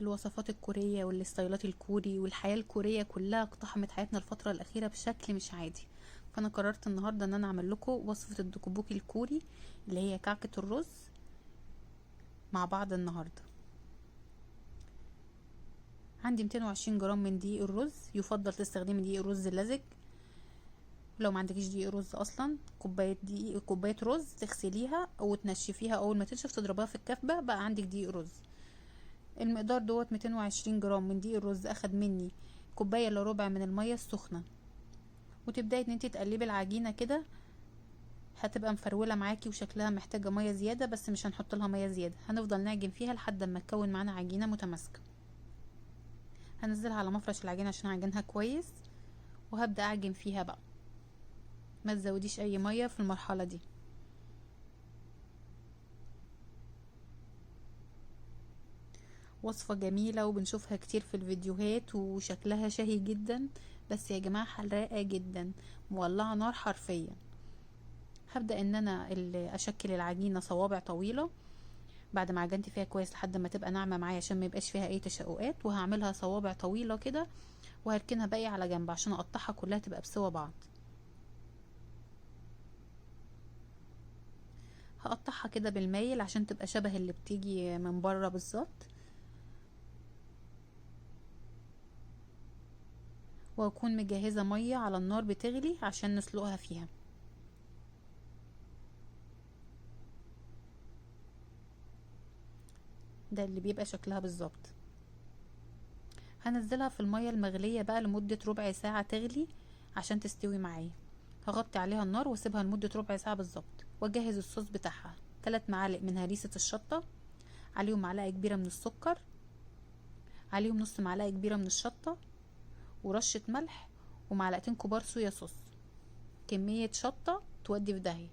الوصفات الكورية والستايلات الكوري والحياة الكورية كلها اقتحمت حياتنا الفترة الأخيرة بشكل مش عادي. فأنا قررت النهاردة ان انا اعمل لكم وصفة الدكبوكي الكوري اللي هي كعكة الرز مع بعض النهاردة. عندي 220 جرام من دقيق الرز، يفضل تستخدمي دقيق الرز اللزج. لو ما عندكيش دقيق رز اصلا، كوبايه رز تغسليها او تنشفيها، اول ما تنشف تضربها في الكبه بقى عندك دقيق رز. المقدار دوت 220 جرام من دقيق الرز اخد مني كوبايه الا ربع من الميه السخنه. وتبداي ان انت تقلبي العجينه كده، هتبقى مفروله معاكي وشكلها محتاجه ميه زياده، بس مش هنحط لها ميه زياده، هنفضل نعجن فيها لحد ما تكون معانا عجينه متماسكه. هنزلها على مفرش العجينه عشان اعجنها كويس، وهبدا اعجن فيها بقى. ما تزوديش اي ميه في المرحله دي. وصفة جميلة وبنشوفها كتير في الفيديوهات وشكلها شهي جدا، بس يا جماعة حراقة جدا، مولعة نار حرفيا. هبدأ ان انا اشكل العجينة صوابع طويلة بعد ما عجنت فيها كويس لحد ما تبقى ناعمة معايا عشان ما يبقاش فيها اي تشققات، وهعملها صوابع طويلة كده وهركنها باقي على جنب عشان اقطعها كلها تبقى بسوا بعض. هقطعها كده بالمايل عشان تبقى شبه اللي بتيجي من بره بالظبط، واكون مجهزة مية على النار بتغلي عشان نسلقها فيها. ده اللي بيبقى شكلها بالظبط. هنزلها في المية المغلية بقى لمدة ربع ساعة تغلي عشان تستوي معايا. هغطي عليها النار واسيبها لمدة ربع ساعة بالظبط، واجهز الصوص بتاعها. 3 معالق من هريسة الشطة، عليهم معلقة كبيرة من السكر، عليهم نص معلقة كبيرة من الشطة، ورشة ملح، ومعلقتين كبار صويا صوص. كمية شطة تودي في داهية.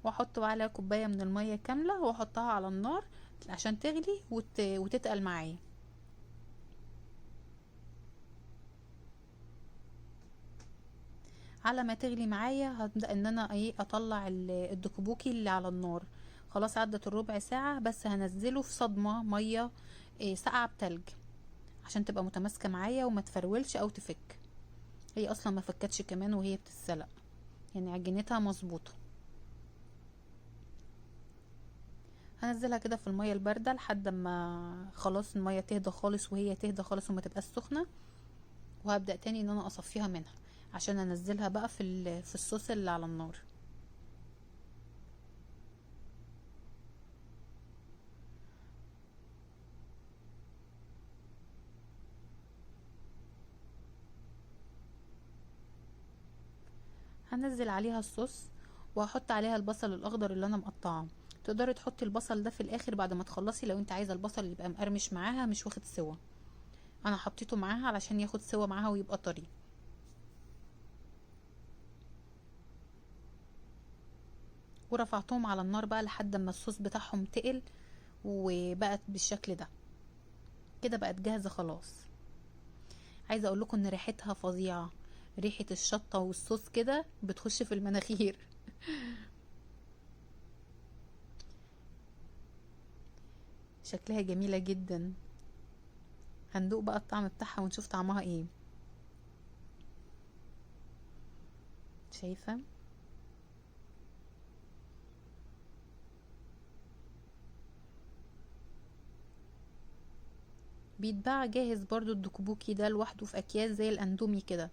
واحط عليها كوباية من المية كاملة واحطها على النار عشان تغلي وتتقل معايا. على ما تغلي معايا هبدأ ان انا اطلع الدكبوكي اللي على النار. خلاص عدت الربع ساعة، بس هنزله في صدمة مية ساقعة بتلج عشان تبقى متماسكة معايا وما تفرولش او تفك. هي اصلا ما فكتش كمان وهي بتتسلق، يعني عجينتها مظبوطة. هنزلها كده في المية الباردة لحد ما خلاص المية تهدى خالص، وهي تهدى خالص وما تبقاش سخنة. وهبدأ تاني ان انا اصفيها منها عشان انزلها بقى في الصوص اللي على النار. هنزل عليها الصوص وهحط عليها البصل الاخضر اللي انا مقطعاه. تقدري تحطي البصل ده في الاخر بعد ما تخلصي لو انت عايزه البصل يبقى مقرمش معاها مش واخد سوا. انا حطيته معاها علشان ياخد سوا معاها ويبقى طري. ورفعتهم على النار بقى لحد ما الصوص بتاعهم تقل وبقت بالشكل ده. كده بقت جاهزه خلاص. عايزه اقول لكم ان ريحتها فظيعه، ريحه الشطه والصوص كده بتخش في المناخير. شكلها جميله جدا. هندوق بقى الطعم بتاعها ونشوف طعمها ايه. شايفه؟ بيتباع جاهز برضو الدكبوكي ده لوحده في اكياس زي الاندومي كده.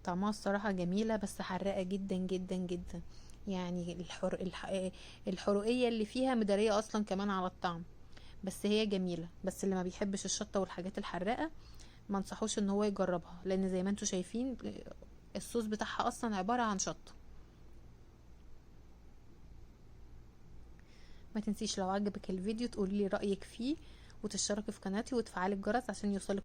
طعمها الصراحة جميلة بس حراقة جدا جدا جدا. يعني الحرقية اللي فيها مدارية اصلا كمان على الطعم. بس هي جميلة، بس اللي ما بيحبش الشطة والحاجات الحراقة ما انصحوش ان هو يجربها، لان زي ما انتوا شايفين الصوص بتاعها اصلا عبارة عن شطة. ما تنسيش لو عجبك الفيديو تقولي لي رأيك فيه، وتشتركي في قناتي وتفعلي الجرس عشان يوصلك